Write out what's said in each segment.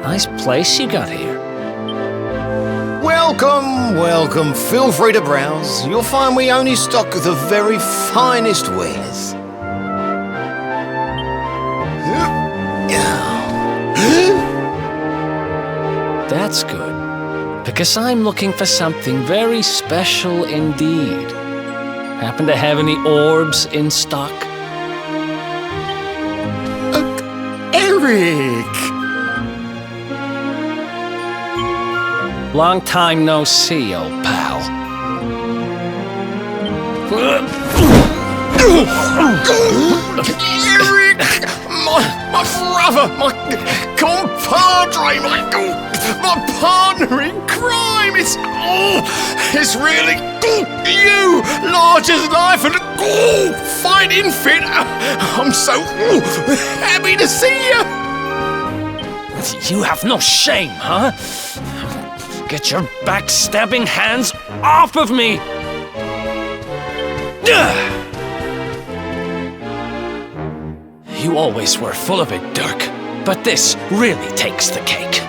Nice place you got here. Welcome, welcome. Feel free to browse. You'll find we only stock the very finest wares. That's good, because I'm looking for something very special indeed. Happen to have any orbs in stock? Eric! Long time no see, old pal. Eric! My brother, my compadre, my partner in crime! It's really you, large as life and fighting fit. I'm so happy to see you. You have no shame, huh? Get your backstabbing hands off of me! You always were full of it, Dirk. But this really takes the cake.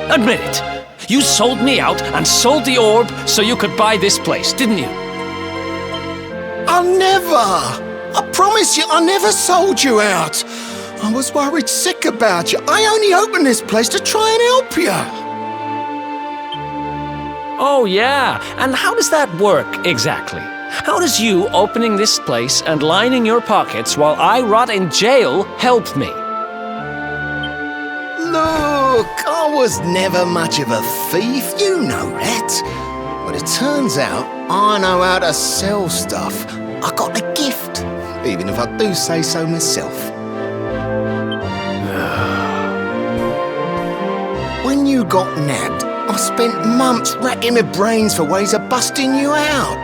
Admit it. You sold me out and sold the orb so you could buy this place, didn't you? I never! I promise you, I never sold you out. I was worried sick about you. I only opened this place to try and help you. Oh, yeah. And how does that work, exactly? How does you opening this place and lining your pockets while I rot in jail help me? Look, I was never much of a thief, you know that. But it turns out I know how to sell stuff. I got a gift, even if I do say so myself. When you got nabbed, I spent months racking my brains for ways of busting you out.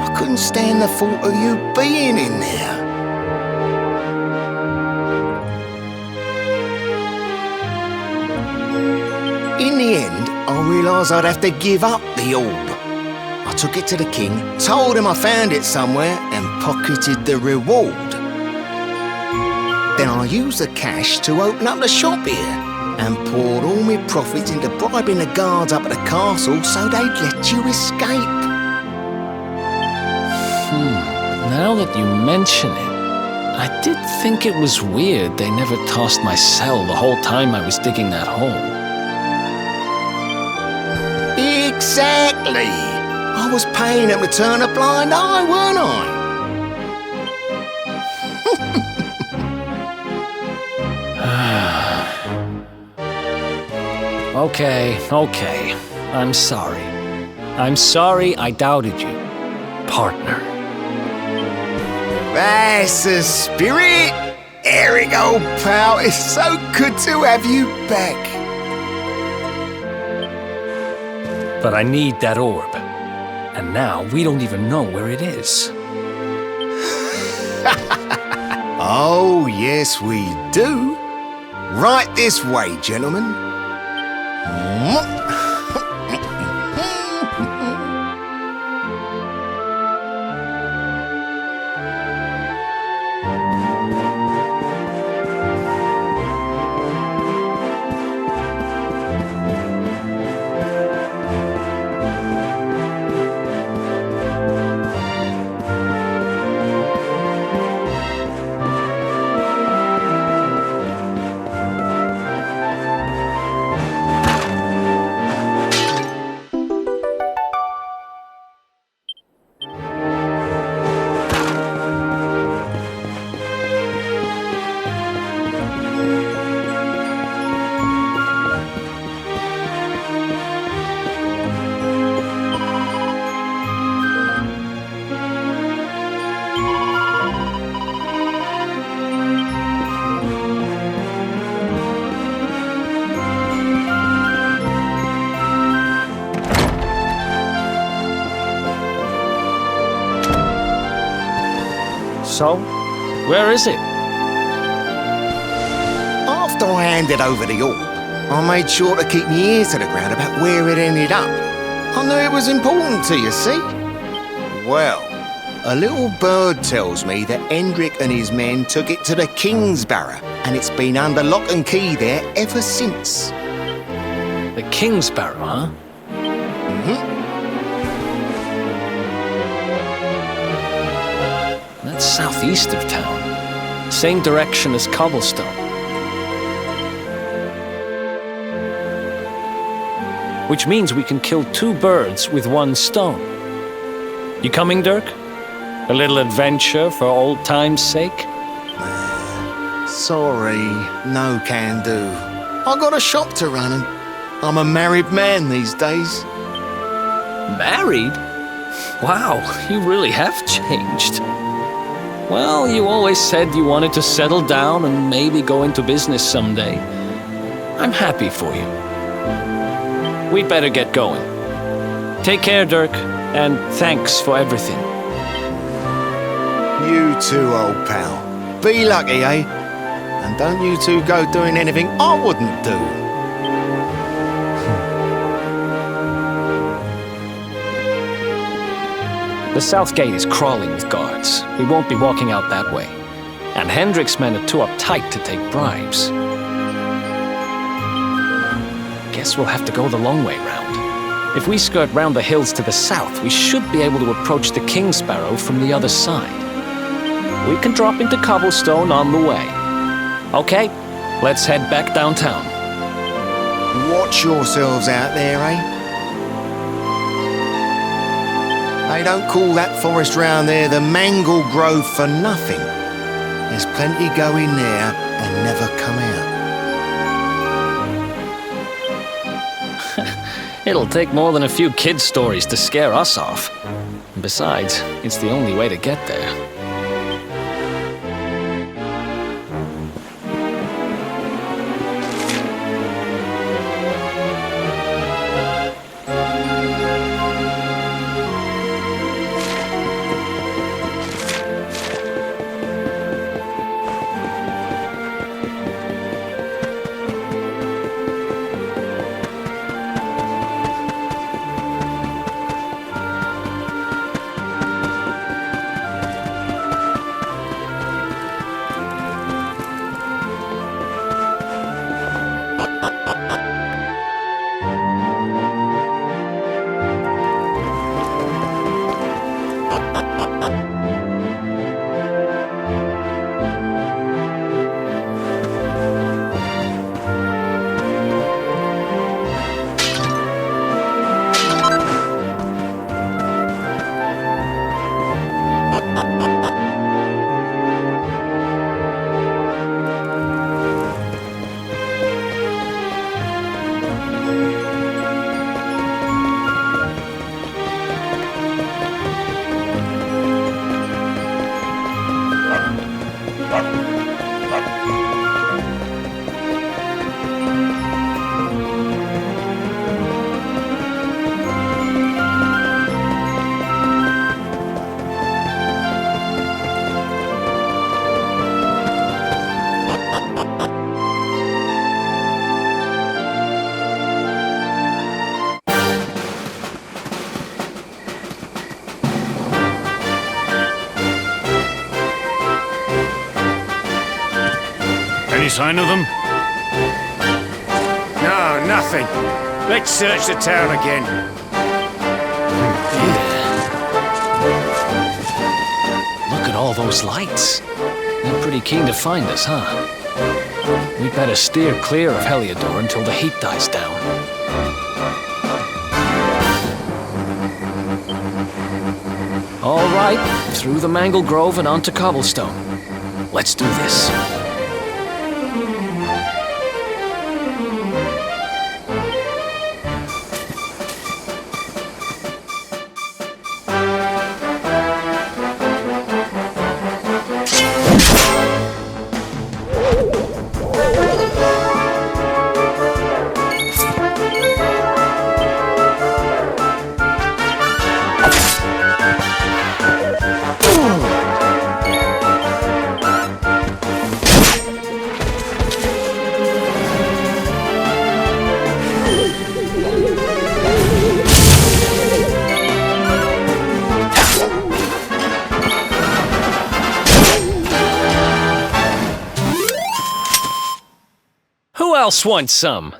I couldn't stand the thought of you being in there. In the end, I realised I'd have to give up the orb. I took it to the king, told him I found it somewhere, and pocketed the reward. Then I used the cash to open up the shop here, and poured all my profits into bribing the guards up at the castle so they'd let you escape. Now that you mention it, I did think it was weird they never tossed my cell the whole time I was digging that hole. Exactly! I was paying them to turn a blind eye, weren't I? Okay. I'm sorry. I'm sorry I doubted you, partner. That's the spirit! Eric, old pal, it's so good to have you back. But I need that orb. And now we don't even know where it is. Oh, yes, we do. Right this way, gentlemen. So, where is it? After I handed over the orb, I made sure to keep my ears to the ground about where it ended up. I knew it was important to you, see? Well, a little bird tells me that Hendrik and his men took it to the King's Barrow, and it's been under lock and key there ever since. The King Sparrow, huh? That's southeast of town. Same direction as Cobblestone. Which means we can kill 2 birds with 1 stone. You coming, Dirk? A little adventure for old time's sake? Sorry, no can do. I got a shop to run and I'm a married man these days. Married? Wow, you really have changed. Well, you always said you wanted to settle down and maybe go into business someday. I'm happy for you. We'd better get going. Take care, Dirk, and thanks for everything. You too, old pal. Be lucky, eh? And don't you two go doing anything I wouldn't do. The south gate is crawling with guards. We won't be walking out that way. And Hendrik's men are too uptight to take bribes. Guess we'll have to go the long way round. If we skirt round the hills to the south, we should be able to approach the King Sparrow from the other side. We can drop into Cobblestone on the way. Okay, let's head back downtown. Watch yourselves out there, eh? They don't call that forest round there the Mangle Grove for nothing. There's plenty go in there and never come out. It'll take more than a few kid stories to scare us off. Besides, it's the only way to get there. Any sign of them? No, nothing. Let's search the town again. Look at all those lights. They're pretty keen to find us, huh? We'd better steer clear of Heliodor until the heat dies down. All right, through the Mangle Grove and onto Cobblestone. Let's do this. Who else wants some?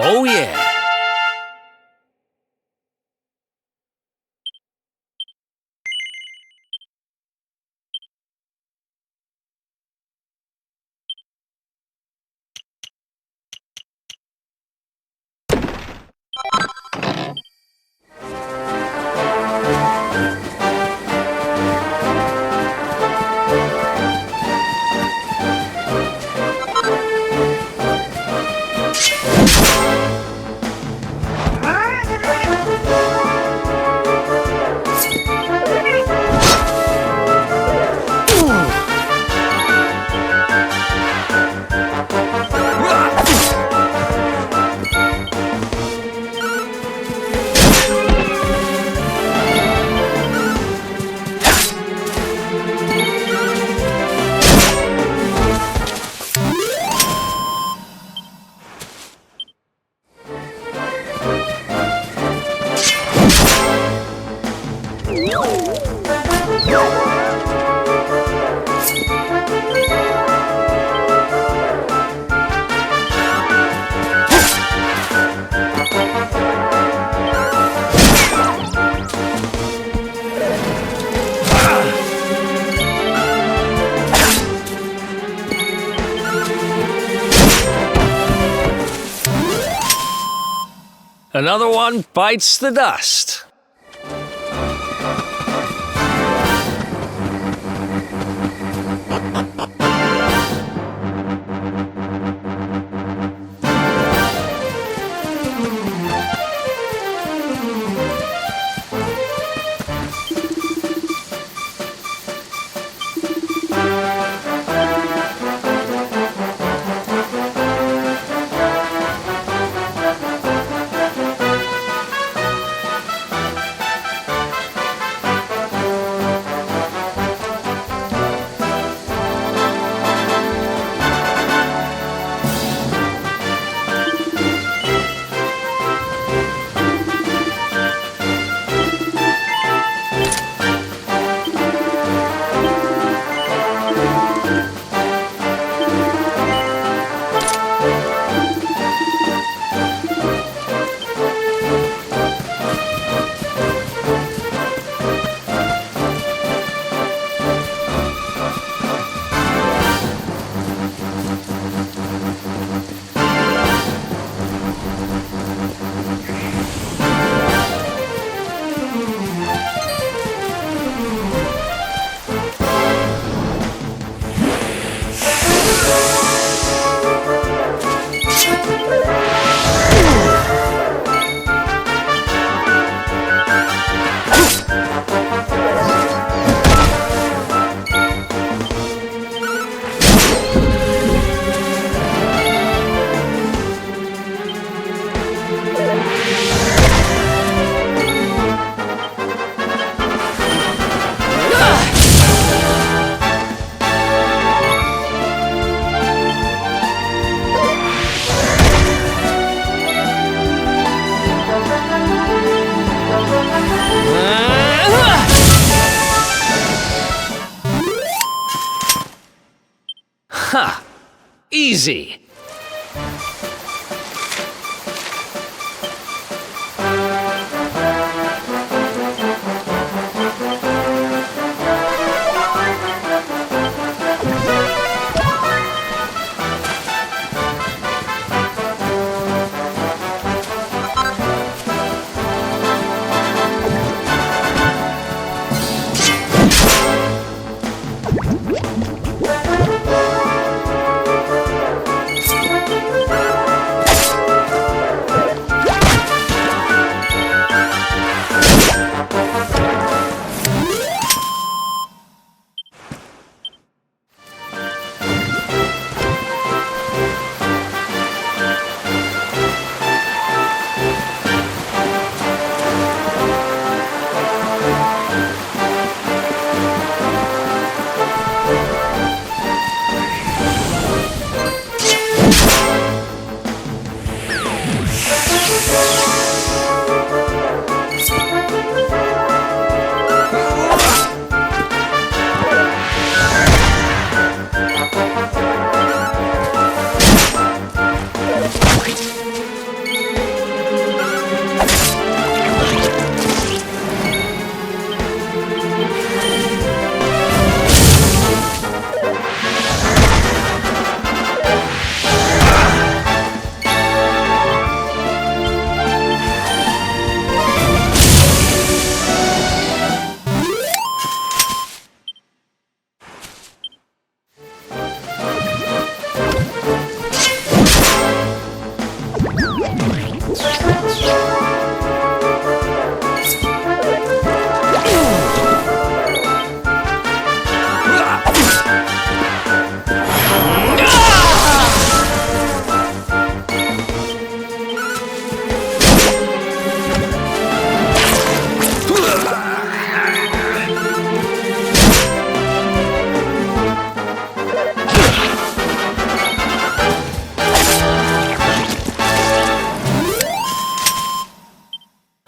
Oh, yeah. Another one bites the dust. Ha! Easy!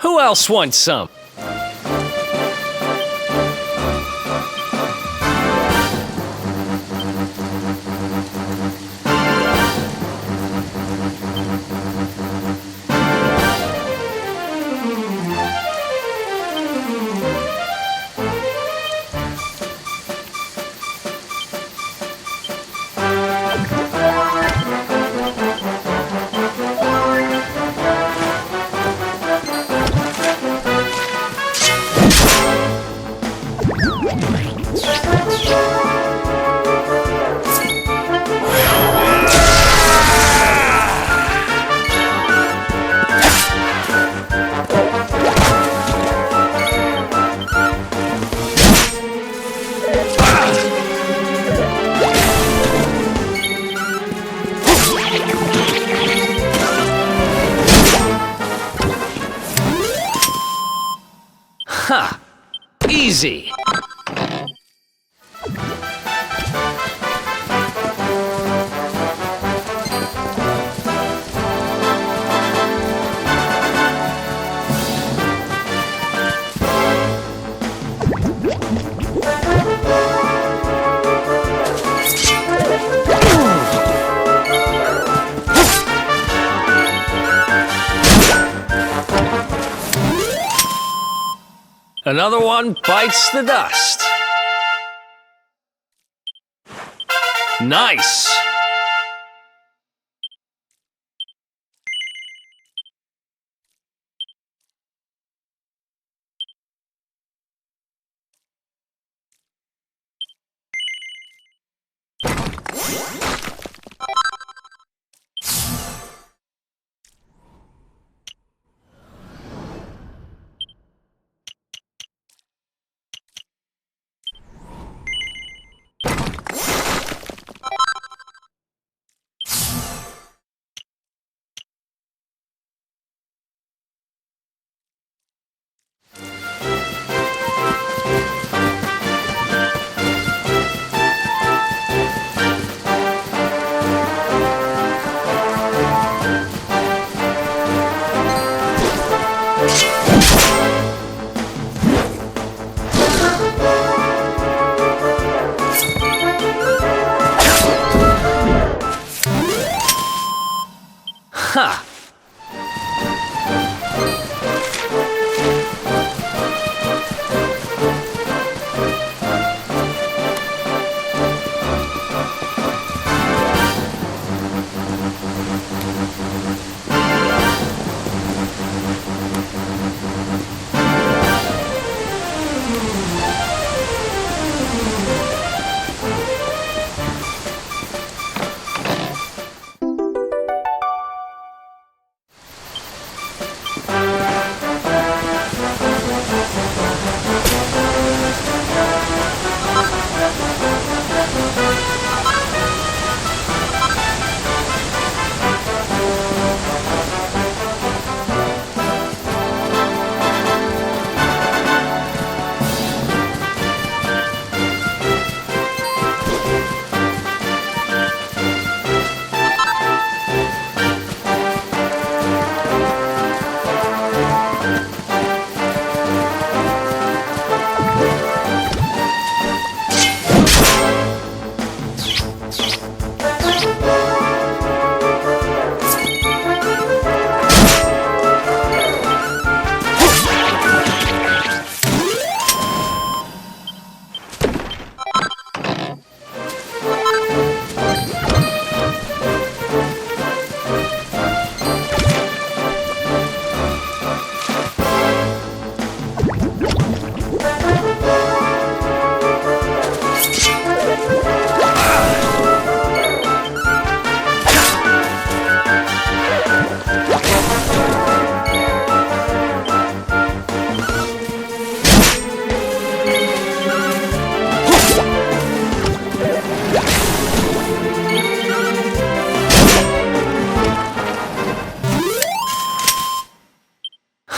Who else wants some? Ha! Easy! Another one bites the dust. Nice!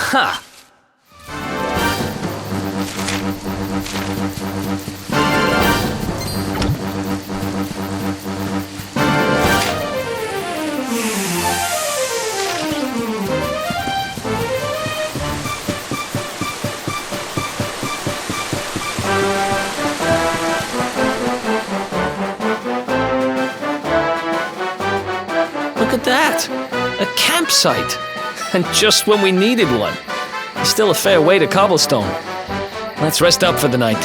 Ha! Look at that! A campsite! And just when we needed one. Still a fair way to cobblestone. Let's rest up for the night.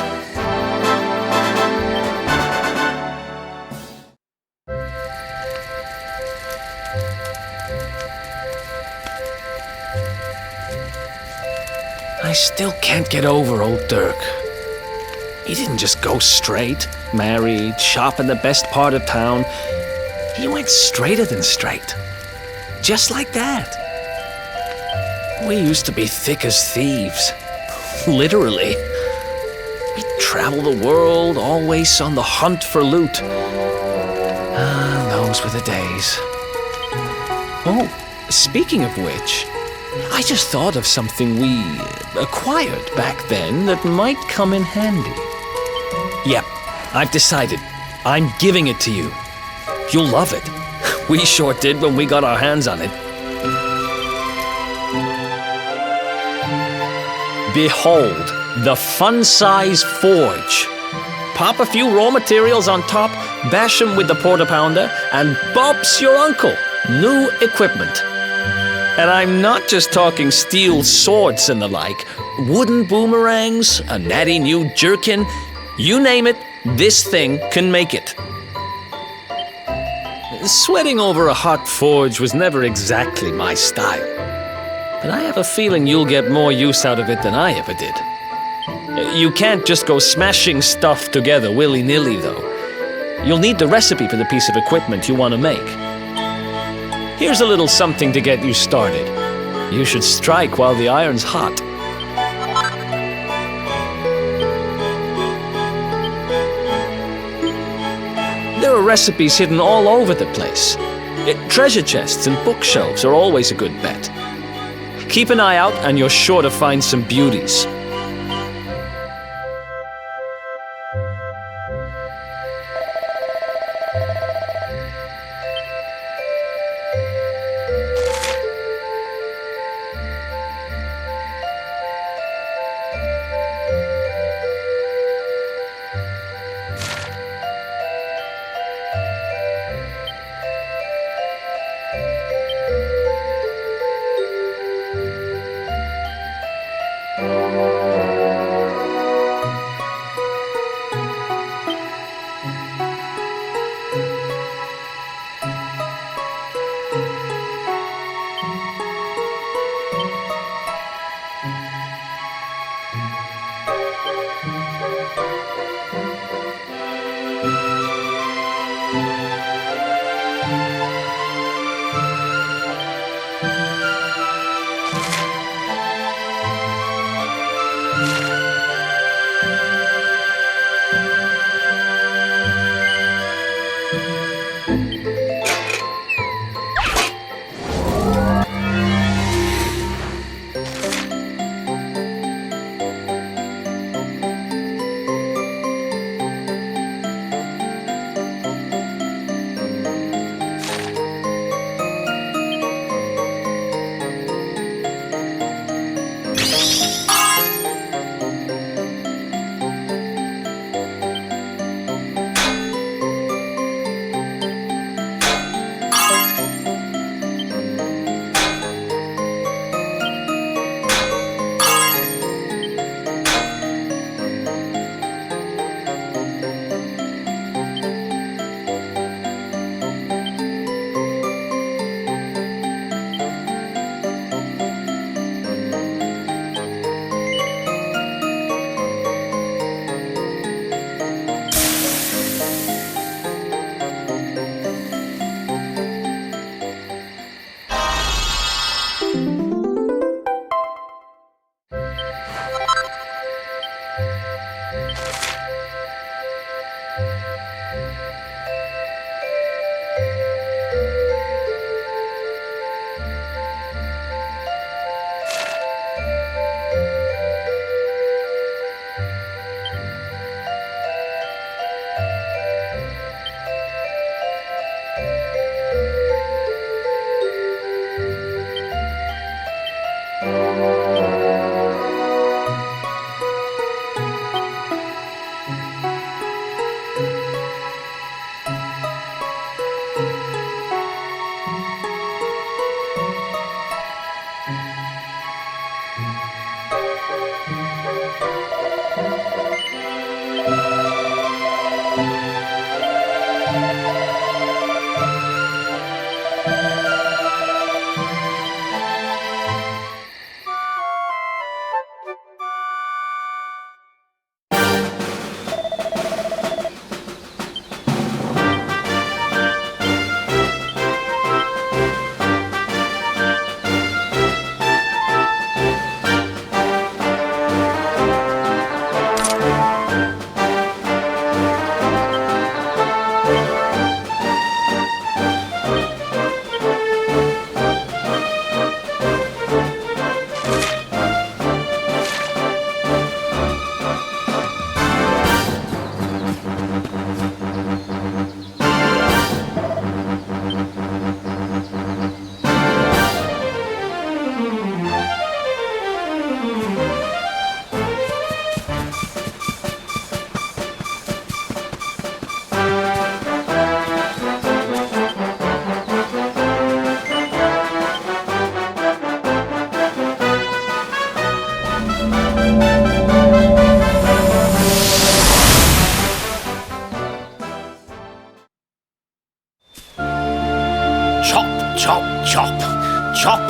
I still can't get over old Dirk. He didn't just go straight, married, shop in the best part of town. He went straighter than straight. Just like that. We used to be thick as thieves. Literally. We'd travel the world, always on the hunt for loot. Those were the days. Oh, speaking of which, I just thought of something we acquired back then that might come in handy. Yep, I've decided. I'm giving it to you. You'll love it. We sure did when we got our hands on it. Behold, the fun-size forge. Pop a few raw materials on top, bash them with the porta-pounder, and bumps your uncle. New equipment. And I'm not just talking steel swords and the like. Wooden boomerangs, a natty new jerkin. You name it, this thing can make it. Sweating over a hot forge was never exactly my style. But I have a feeling you'll get more use out of it than I ever did. You can't just go smashing stuff together willy-nilly, though. You'll need the recipe for the piece of equipment you want to make. Here's a little something to get you started. You should strike while the iron's hot. There are recipes hidden all over the place. Treasure chests and bookshelves are always a good bet. Keep an eye out and you're sure to find some beauties.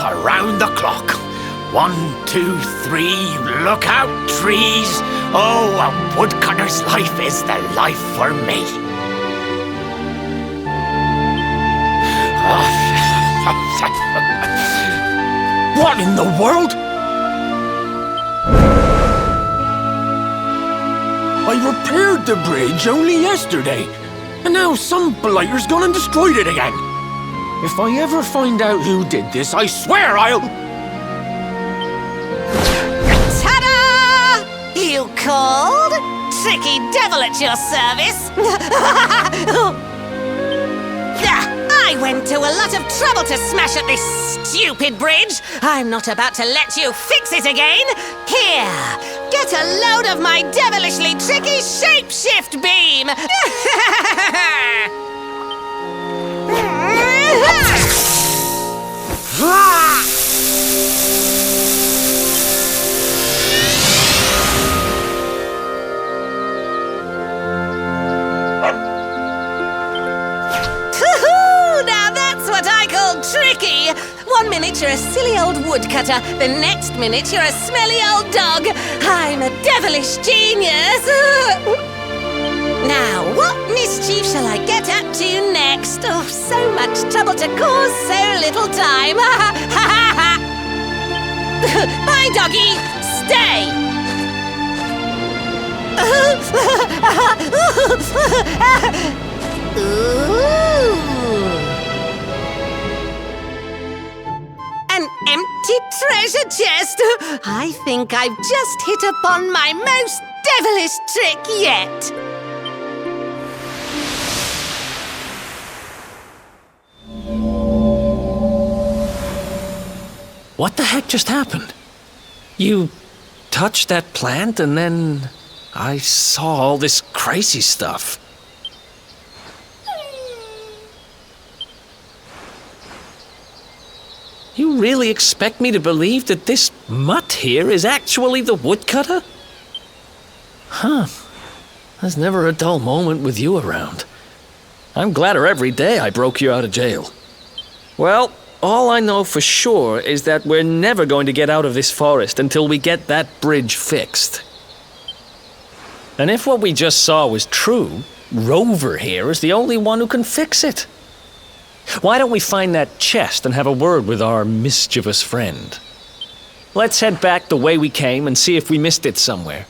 around the clock. 1, 2, 3, look out, trees. Oh, a woodcutter's life is the life for me. What in the world? I repaired the bridge only yesterday, and now some blighter's gone and destroyed it again. If I ever find out who did this, I swear I'll... Ta-da! You called? Tricky devil at your service. I went to a lot of trouble to smash up this stupid bridge. I'm not about to let you fix it again. Here, get a load of my devilishly tricky shapeshift beam. Tricky! 1 minute you're a silly old woodcutter, the next minute you're a smelly old dog. I'm a devilish genius. Now, what mischief shall I get up to next? Oh, so much trouble to cause so little time. Bye, doggy. Stay. Ooh. An empty treasure chest! I think I've just hit upon my most devilish trick yet! What the heck just happened? You touched that plant and then I saw all this crazy stuff. You really expect me to believe that this mutt here is actually the woodcutter? Huh. There's never a dull moment with you around. I'm gladder every day I broke you out of jail. Well, all I know for sure is that we're never going to get out of this forest until we get that bridge fixed. And if what we just saw was true, Rover here is the only one who can fix it. Why don't we find that chest and have a word with our mischievous friend? Let's head back the way we came and see if we missed it somewhere.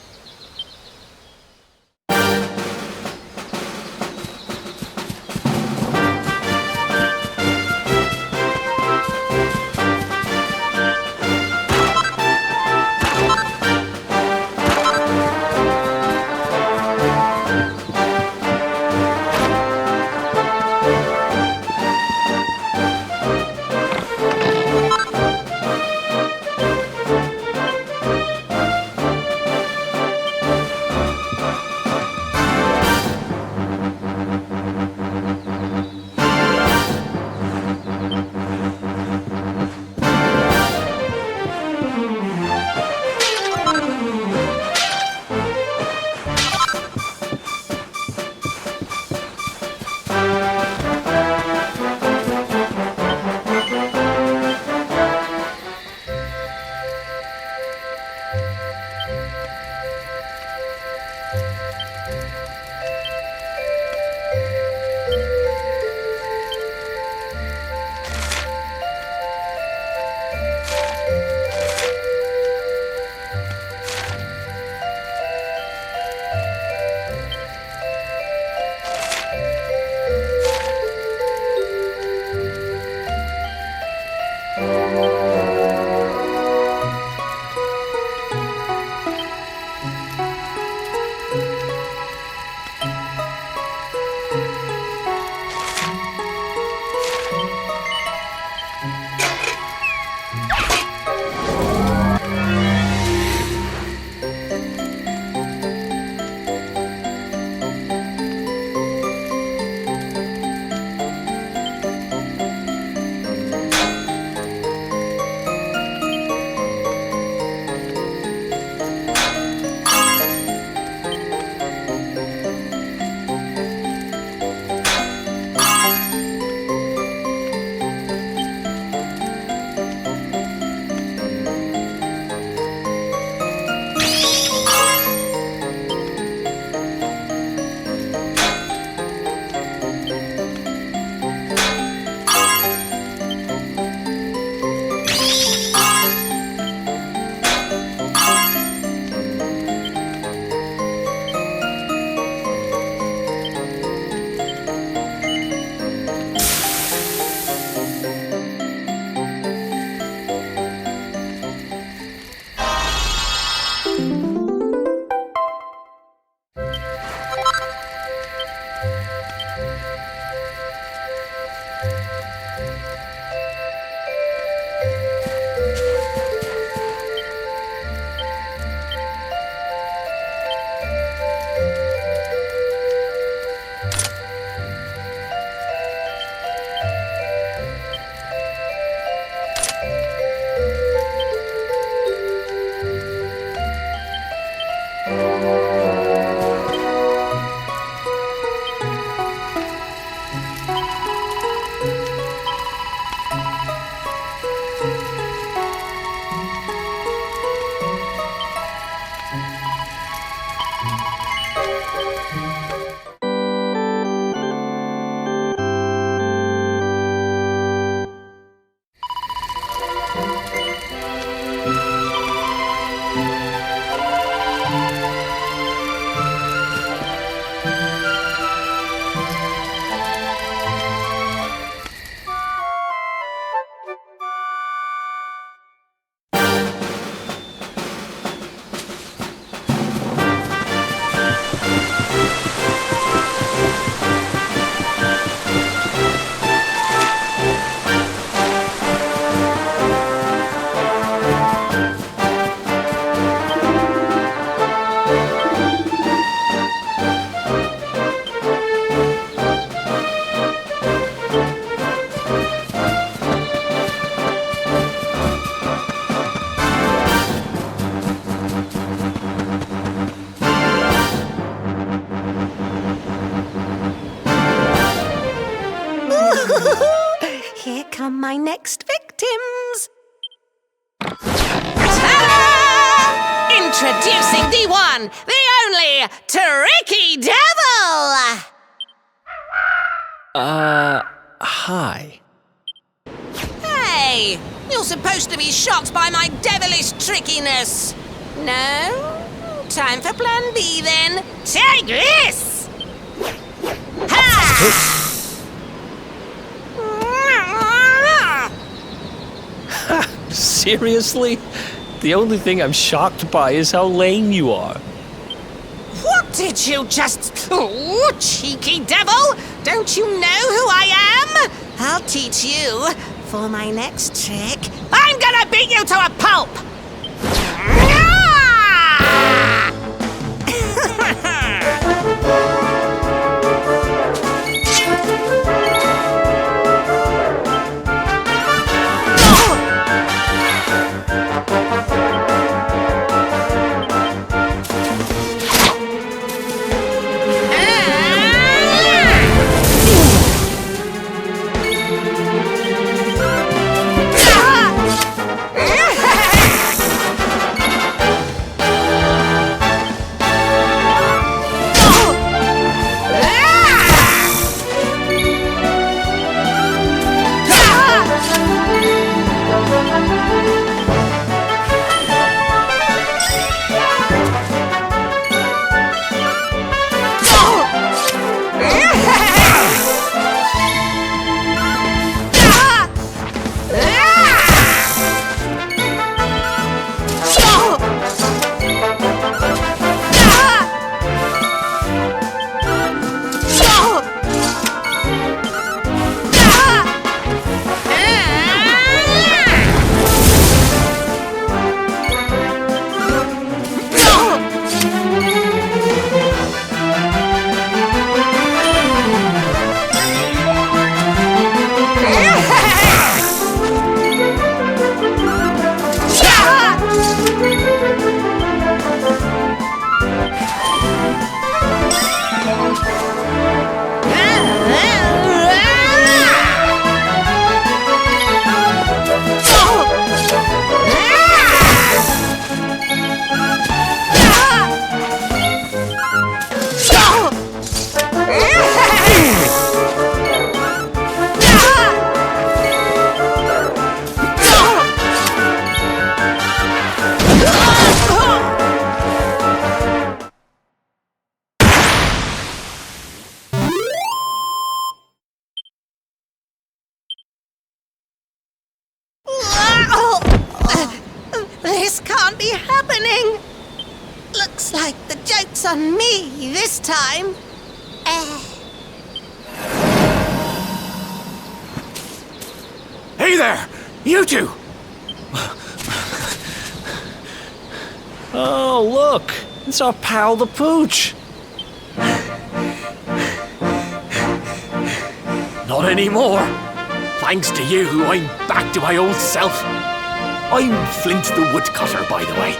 victims. Ta-da! Introducing the one, the only, Tricky Devil! Hi. Hey, you're supposed to be shocked by my devilish trickiness. No? Time for plan B then. Take this! Ha! Seriously? The only thing I'm shocked by is how lame you are. What did you just... Oh, cheeky devil! Don't you know who I am? I'll teach you. For my next trick, I'm gonna beat you to a pulp! This can't be happening. Looks like the joke's on me this time. Hey there! You two! Oh, look! It's our pal the Pooch! Not anymore. Thanks to you, I'm back to my old self. I'm Flint the Woodcutter, by the way.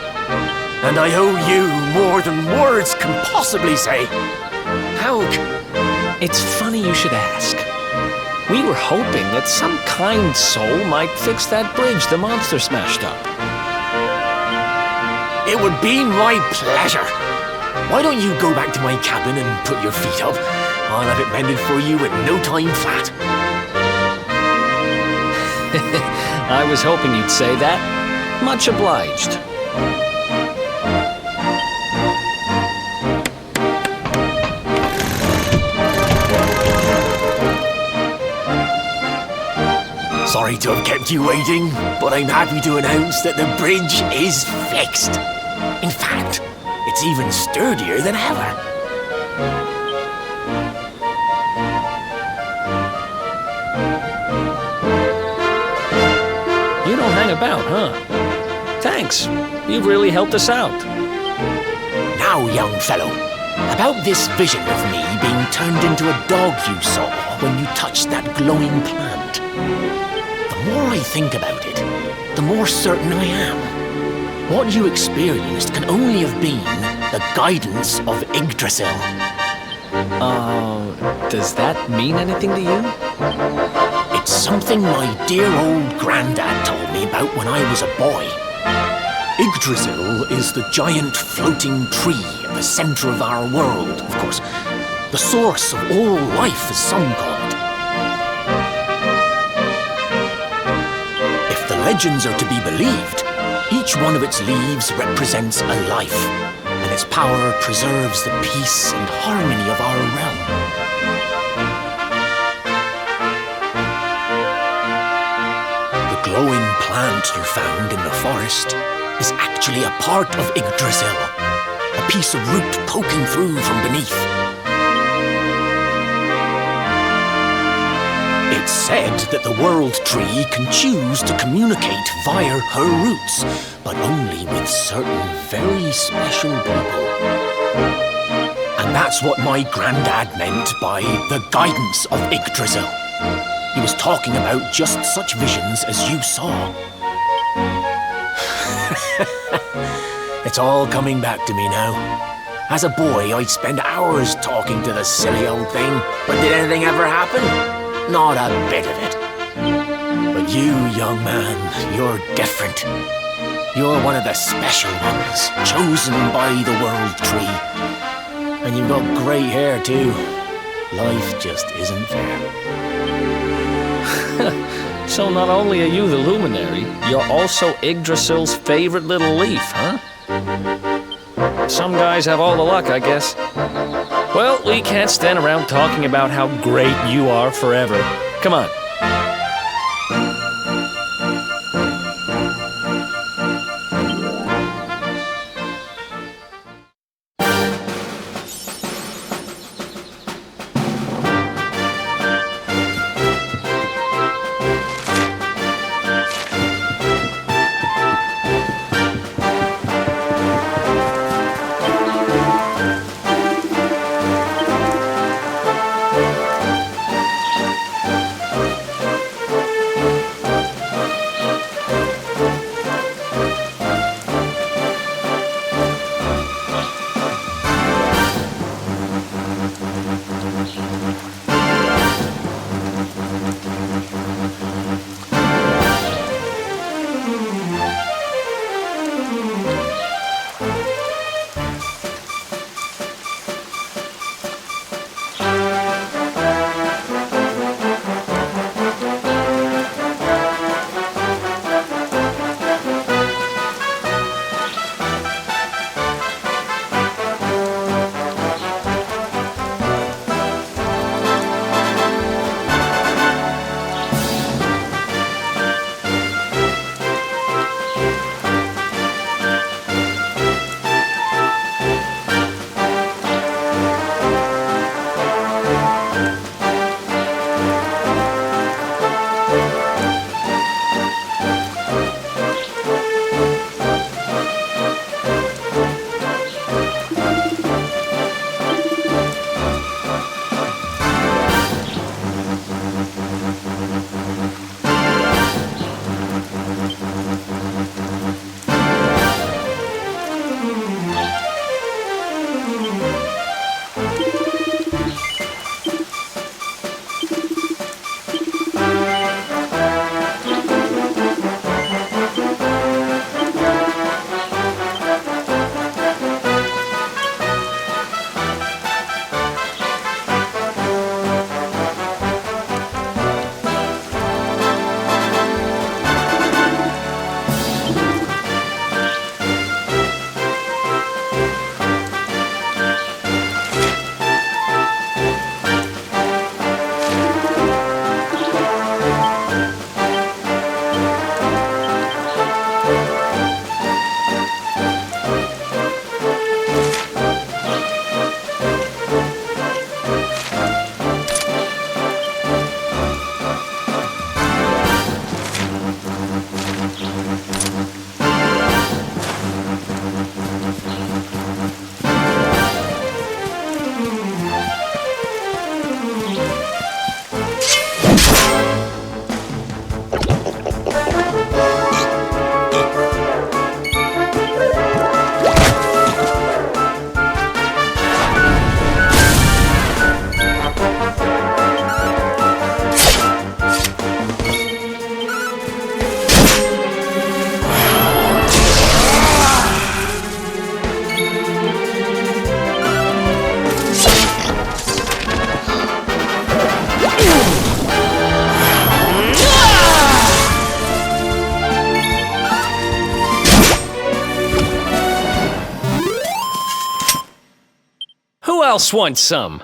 And I owe you more than words can possibly say. How It's funny you should ask. We were hoping that some kind soul might fix that bridge the monster smashed up. It would be my pleasure. Why don't you go back to my cabin and put your feet up? I'll have it mended for you in no time flat. I was hoping you'd say that. Much obliged. Sorry to have kept you waiting, but I'm happy to announce that the bridge is fixed. In fact, it's even sturdier than ever. You don't hang about, huh? Thanks. You've really helped us out. Now, young fellow, about this vision of me being turned into a dog you saw when you touched that glowing plant. The more I think about it, the more certain I am. What you experienced can only have been the guidance of Yggdrasil. Does that mean anything to you? It something my dear old granddad told me about when I was a boy. Yggdrasil is the giant floating tree at the center of our world, of course. The source of all life, as some call it. If the legends are to be believed, each one of its leaves represents a life, and its power preserves the peace and harmony of our realm. The glowing plant you found in the forest is actually a part of Yggdrasil, a piece of root poking through from beneath. It's said that the World Tree can choose to communicate via her roots, but only with certain very special people. And that's what my granddad meant by the guidance of Yggdrasil. He was talking about just such visions as you saw. It's all coming back to me now. As a boy, I'd spend hours talking to the silly old thing, but did anything ever happen? Not a bit of it. But you, young man, you're different. You're one of the special ones, chosen by the World Tree. And you've got great hair, too. Life just isn't fair. So not only are you the luminary, you're also Yggdrasil's favorite little leaf, huh? Some guys have all the luck, I guess. Well, we can't stand around talking about how great you are forever. Come on. else wants some?